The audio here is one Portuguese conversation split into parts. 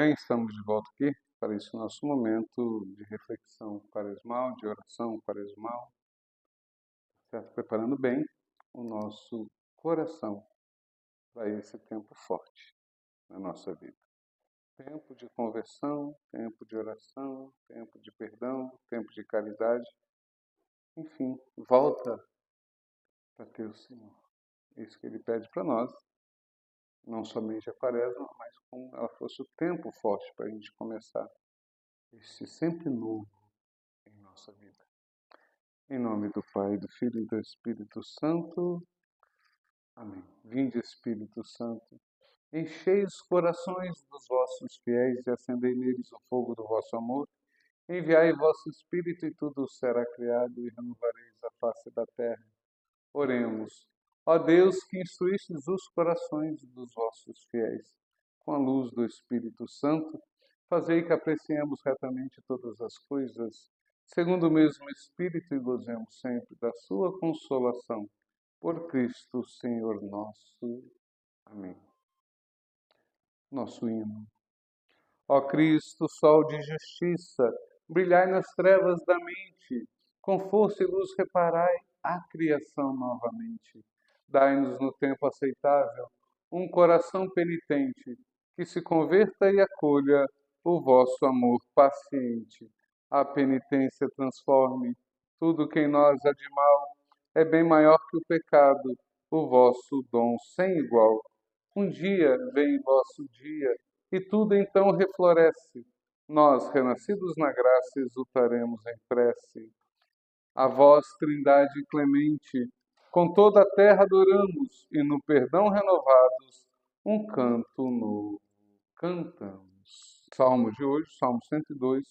Bem, estamos de volta aqui para esse nosso momento de reflexão quaresmal, de oração quaresmal, certo? Preparando bem o nosso coração para esse tempo forte na nossa vida. Tempo de conversão, tempo de oração, tempo de perdão, tempo de caridade. Enfim, volta para ter o Senhor. Isso que Ele pede para nós, não somente a quaresma, mas como ela fosse o tempo forte para a gente começar esse sempre novo em nossa vida. Em nome do Pai, do Filho e do Espírito Santo. Amém. Vinde, Espírito Santo, enchei os corações dos vossos fiéis e acendei neles o fogo do vosso amor. Enviai vosso Espírito e tudo será criado e renovareis a face da terra. Oremos. Ó Deus, que instruístes os corações dos vossos fiéis com a luz do Espírito Santo, fazei que apreciemos retamente todas as coisas, segundo o mesmo Espírito, e gozemos sempre da sua consolação. Por Cristo, Senhor nosso. Amém. Nosso hino. Ó Cristo, sol de justiça, brilhai nas trevas da mente, com força e luz reparai a criação novamente. Dai-nos no tempo aceitável um coração penitente, que se converta e acolha o vosso amor paciente. A penitência transforme tudo que em nós há de mal, é bem maior que o pecado, o vosso dom sem igual. Um dia vem vosso dia, e tudo então refloresce. Nós, renascidos na graça, exultaremos em prece. A vós, Trindade clemente, com toda a terra adoramos, e no perdão renovados, um canto novo cantamos. Salmo de hoje, Salmo 102,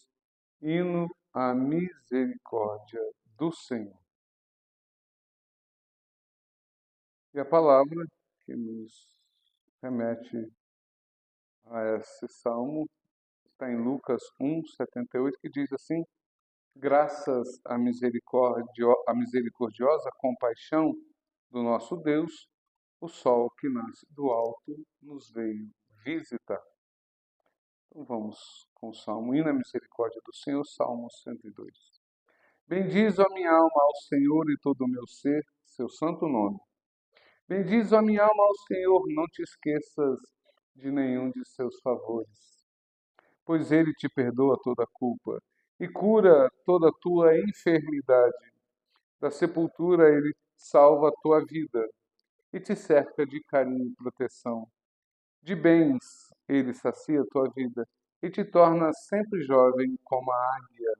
hino à misericórdia do Senhor. E a palavra que nos remete a esse salmo está em Lucas 1:78, que diz assim: graças à misericordiosa compaixão do nosso Deus, o sol que nasce do alto nos veio visitar. Então vamos com o salmo, hino à misericórdia do Senhor, Salmo 102. Bendize a minha alma ao Senhor e todo o meu ser, seu santo nome. Bendize a minha alma ao Senhor, não te esqueças de nenhum de seus favores, pois Ele te perdoa toda a culpa e cura toda a tua enfermidade. Da sepultura Ele salva a tua vida e te cerca de carinho e proteção. De bens Ele sacia a tua vida e te torna sempre jovem como a águia.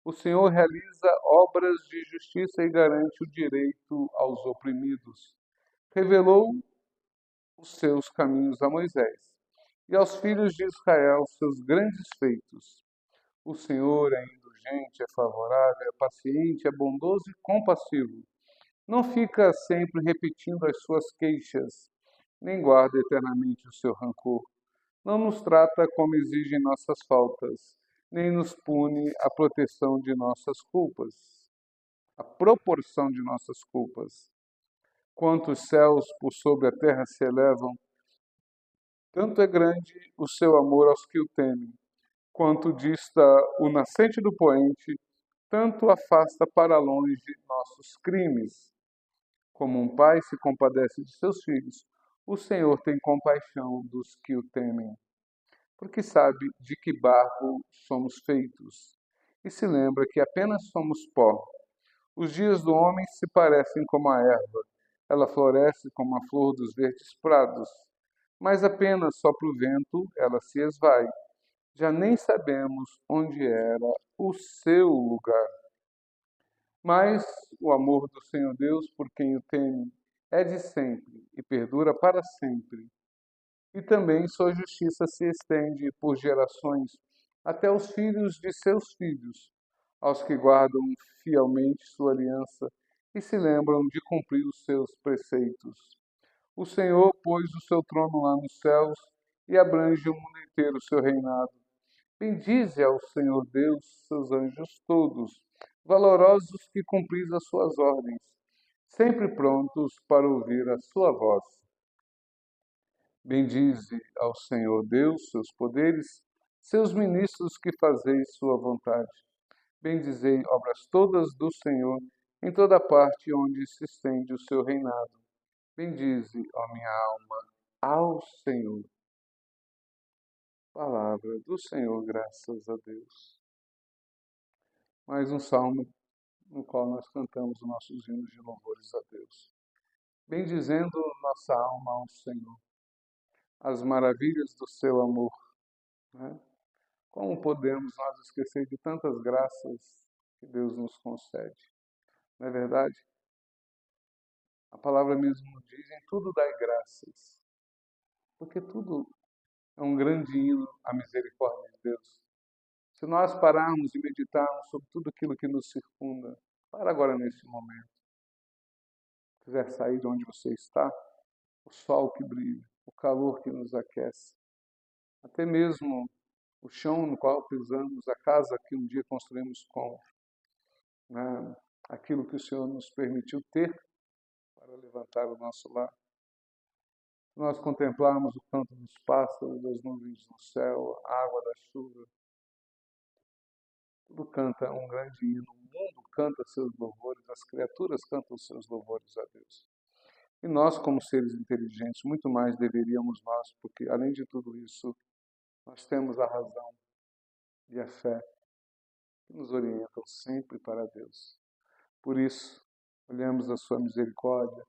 O Senhor realiza obras de justiça e garante o direito aos oprimidos. Revelou os seus caminhos a Moisés e aos filhos de Israel seus grandes feitos. O Senhor é indulgente, é favorável, é paciente, é bondoso e compassivo. Não fica sempre repetindo as suas queixas, nem guarda eternamente o seu rancor. Não nos trata como exigem nossas faltas, nem nos pune a proteção de nossas culpas, a proporção de nossas culpas. Quanto os céus por sobre a terra se elevam, tanto é grande o seu amor aos que o temem. Quanto dista o nascente do poente, tanto afasta para longe nossos crimes. Como um pai se compadece de seus filhos, o Senhor tem compaixão dos que o temem, porque sabe de que barro somos feitos, e se lembra que apenas somos pó. Os dias do homem se parecem como a erva, ela floresce como a flor dos verdes prados, mas apenas sopra o vento, ela se esvai. Já nem sabemos onde era o seu lugar. Mas o amor do Senhor Deus, por quem o teme, é de sempre e perdura para sempre. E também sua justiça se estende por gerações até os filhos de seus filhos, aos que guardam fielmente sua aliança e se lembram de cumprir os seus preceitos. O Senhor pôs o seu trono lá nos céus e abrange o mundo inteiro o seu reinado. Bendize ao Senhor Deus, seus anjos todos, valorosos que cumpris as suas ordens, sempre prontos para ouvir a sua voz. Bendize ao Senhor Deus, seus poderes, seus ministros que fazeis sua vontade. Bendizei obras todas do Senhor, em toda parte onde se estende o seu reinado. Bendize, ó minha alma, ao Senhor. Palavra do Senhor, graças a Deus. Mais um salmo no qual nós cantamos os nossos hinos de louvores a Deus. Bendizendo nossa alma ao Senhor, as maravilhas do seu amor, né? Como podemos nós esquecer de tantas graças que Deus nos concede? Não é verdade? A palavra mesmo diz, em tudo dai graças, porque tudo é um grande hino à misericórdia de Deus. Se nós pararmos e meditarmos sobre tudo aquilo que nos circunda, para agora nesse momento, quiser sair de onde você está, o sol que brilha, o calor que nos aquece, até mesmo o chão no qual pisamos, a casa que um dia construímos com, né, aquilo que o Senhor nos permitiu ter para levantar o nosso lar. Nós contemplarmos o canto dos pássaros, das nuvens no céu, a água da chuva. Tudo canta um grande hino. O mundo canta seus louvores, as criaturas cantam seus louvores a Deus. E nós, como seres inteligentes, muito mais deveríamos nós, porque além de tudo isso, nós temos a razão e a fé que nos orientam sempre para Deus. Por isso, olhamos a sua misericórdia,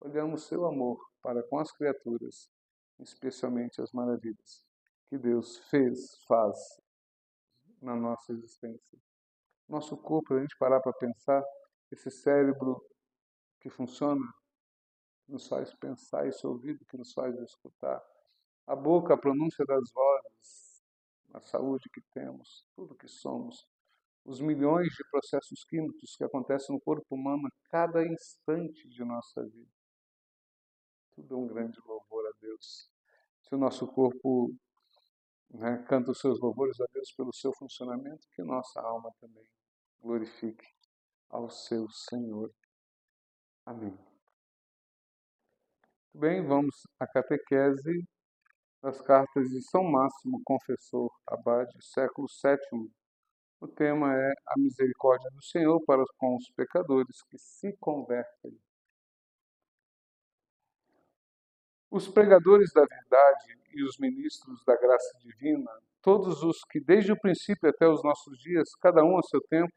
olhamos seu amor para com as criaturas, especialmente as maravilhas que Deus faz na nossa existência. Nosso corpo, a gente parar para pensar, esse cérebro que funciona, que nos faz pensar, esse ouvido que nos faz escutar, a boca, a pronúncia das vozes, a saúde que temos, tudo que somos, os milhões de processos químicos que acontecem no corpo humano a cada instante de nossa vida. Tudo é um grande louvor a Deus. Se o nosso corpo, né, canta os seus louvores a Deus pelo seu funcionamento, que nossa alma também glorifique ao seu Senhor. Amém. Muito bem, vamos à catequese das cartas de São Máximo Confessor Abade, século VII. O tema é a misericórdia do Senhor para com os pecadores que se convertem. Os pregadores da verdade e os ministros da graça divina, todos os que desde o princípio até os nossos dias, cada um a seu tempo,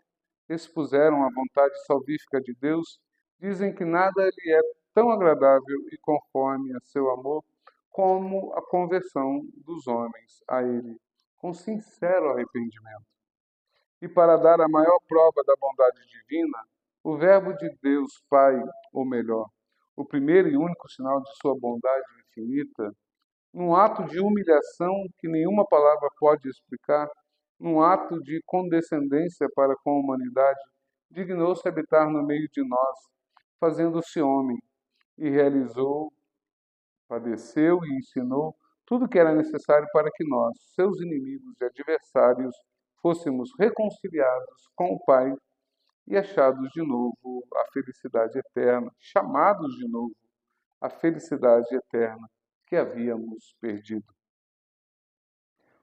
expuseram a vontade salvífica de Deus, dizem que nada lhe é tão agradável e conforme a seu amor como a conversão dos homens a Ele, com sincero arrependimento. E para dar a maior prova da bondade divina, o Verbo de Deus Pai, ou melhor, o primeiro e único sinal de sua bondade infinita, num ato de humilhação que nenhuma palavra pode explicar, num ato de condescendência para com a humanidade, dignou-se habitar no meio de nós, fazendo-se homem, e realizou, padeceu e ensinou tudo o que era necessário para que nós, seus inimigos e adversários, fôssemos reconciliados com o Pai e achados de novo a felicidade eterna, chamados de novo à felicidade eterna que havíamos perdido.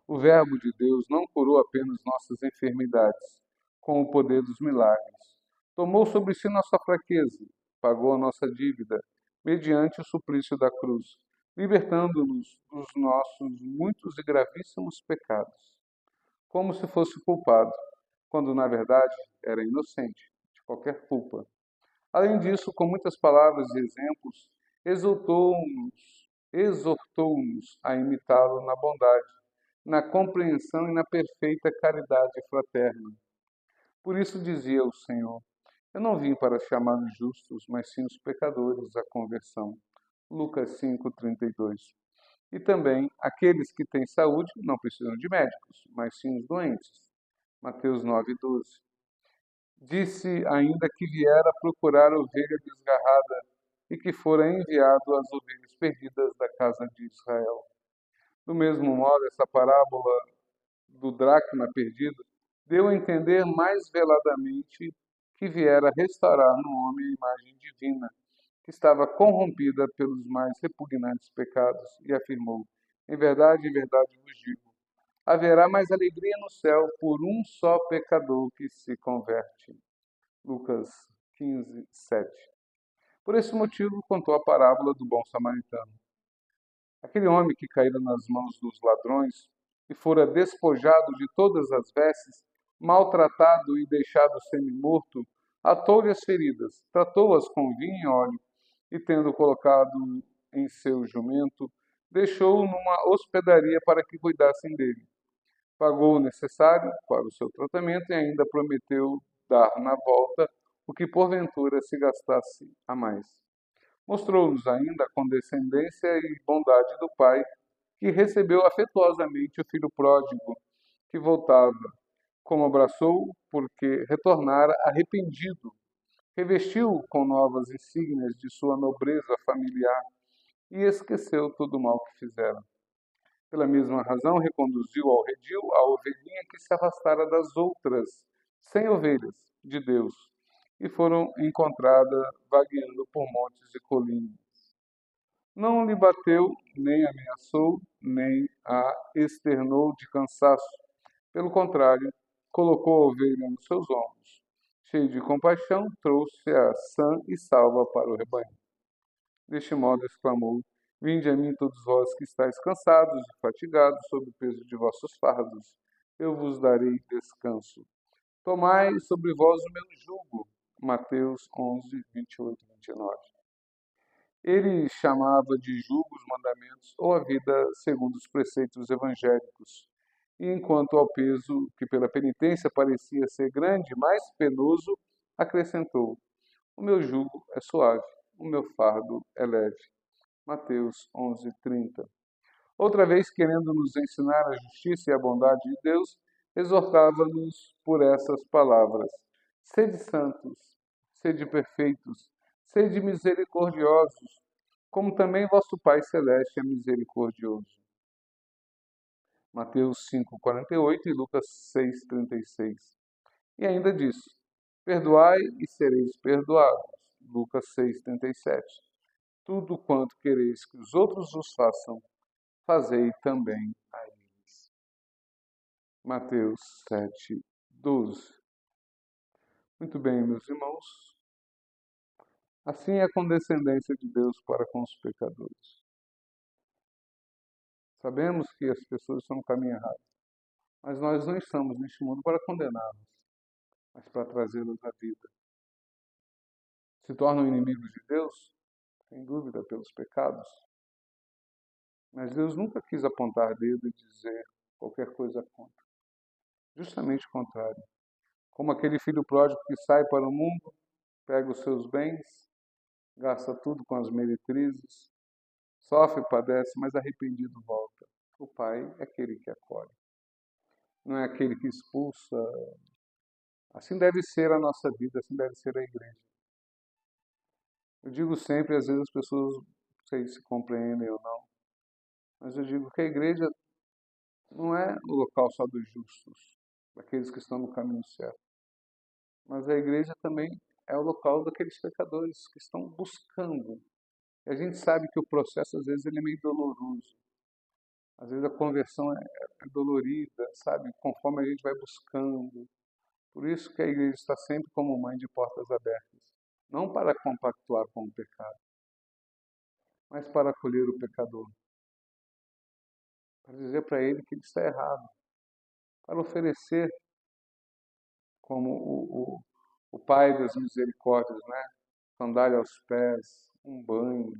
O Verbo de Deus não curou apenas nossas enfermidades com o poder dos milagres. Tomou sobre si nossa fraqueza, pagou a nossa dívida, mediante o suplício da cruz, libertando-nos dos nossos muitos e gravíssimos pecados, como se fosse culpado, quando na verdade era inocente de qualquer culpa. Além disso, com muitas palavras e exemplos, exortou-nos a imitá-lo na bondade, na compreensão e na perfeita caridade fraterna. Por isso dizia o Senhor: eu não vim para chamar os justos, mas sim os pecadores à conversão. Lucas 5:32. E também aqueles que têm saúde não precisam de médicos, mas sim os doentes. Mateus 9:12. Disse ainda que viera procurar a ovelha desgarrada e que fora enviado às ovelhas perdidas da casa de Israel. Do mesmo modo, essa parábola do dracma perdido deu a entender mais veladamente que viera restaurar no homem a imagem divina, que estava corrompida pelos mais repugnantes pecados, e afirmou: em verdade vos digo, haverá mais alegria no céu por um só pecador que se converte. Lucas 15, 7. Por esse motivo, contou a parábola do bom samaritano. Aquele homem que caíra nas mãos dos ladrões e fora despojado de todas as vestes, maltratado e deixado semi-morto, atou-lhe as feridas, tratou-as com vinho e óleo, e tendo colocado em seu jumento, deixou-o numa hospedaria para que cuidassem dele. Pagou o necessário para o seu tratamento e ainda prometeu dar na volta o que porventura se gastasse a mais. Mostrou-nos ainda a condescendência e bondade do pai, que recebeu afetuosamente o filho pródigo, que voltava, como abraçou, porque retornara arrependido, revestiu-o com novas insígnias de sua nobreza familiar e esqueceu todo o mal que fizera. Pela mesma razão, reconduziu ao redil a ovelhinha que se afastara das outras 100 ovelhas de Deus e foram encontradas vagueando por montes e colinas. Não lhe bateu, nem ameaçou, nem a externou de cansaço. Pelo contrário, colocou a ovelha nos seus ombros. Cheio de compaixão, trouxe-a sã e salva para o rebanho. Deste modo exclamou: vinde a mim todos vós que estáis cansados e fatigados sob o peso de vossos fardos. Eu vos darei descanso. Tomai sobre vós o meu jugo. Mateus 11, 28 e 29. Ele chamava de jugo os mandamentos ou a vida segundo os preceitos evangélicos. E enquanto ao peso que pela penitência parecia ser grande, mais penoso, acrescentou: o meu jugo é suave, o meu fardo é leve. Mateus 11:30. Outra vez, querendo nos ensinar a justiça e a bondade de Deus, exortava-nos por essas palavras: sede santos, sede perfeitos, sede misericordiosos, como também vosso Pai Celeste é misericordioso. Mateus 5:48 e Lucas 6:36. E ainda diz: perdoai e sereis perdoados. Lucas 6:37. Tudo quanto quereis que os outros vos façam, fazei também a eles. Mateus 7:12. Muito bem, meus irmãos. Assim é a condescendência de Deus para com os pecadores. Sabemos que as pessoas estão no caminho errado, mas nós não estamos neste mundo para condená-los, mas para trazê-los à vida. Se tornam inimigos de Deus, sem dúvida, pelos pecados, mas Deus nunca quis apontar dedo e dizer qualquer coisa contra. Justamente o contrário. Como aquele filho pródigo que sai para o mundo, pega os seus bens, gasta tudo com as meretrizes, sofre, padece, mas arrependido volta. O pai é aquele que acolhe, não é aquele que expulsa. Assim deve ser a nossa vida, assim deve ser a igreja. Eu digo sempre, às vezes as pessoas não sei se compreendem ou não, mas eu digo que a igreja não é o local só dos justos, daqueles que estão no caminho certo, mas a igreja também é o local daqueles pecadores que estão buscando. E a gente sabe que o processo, às vezes, ele é meio doloroso. Às vezes a conversão é dolorida, sabe? Conforme a gente vai buscando. Por isso que a igreja está sempre como mãe de portas abertas. Não para compactuar com o pecado, mas para acolher o pecador. Para dizer para ele que ele está errado. Para oferecer como o Pai das misericórdias, né? Sandália aos pés, um banho,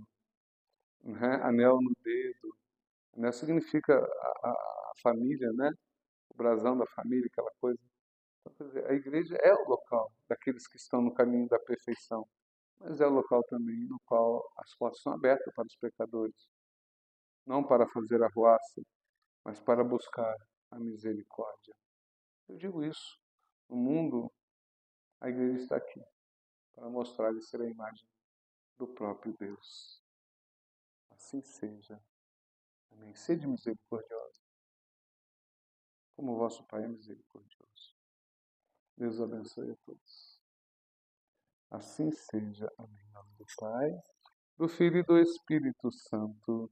né? Anel no dedo. Anel significa a família, né? O brasão da família, aquela coisa. Então, quer dizer, a igreja é o local daqueles que estão no caminho da perfeição, mas é o local também no qual as portas são abertas para os pecadores, não para fazer arruaça, mas para buscar a misericórdia. Eu digo isso. No mundo, a igreja está aqui para mostrar e ser a imagem do próprio Deus. Assim seja. Amém. Sede misericordioso, como o vosso Pai é misericordioso. Deus abençoe a todos. Assim seja. Amém. Em nome do Pai, do Filho e do Espírito Santo.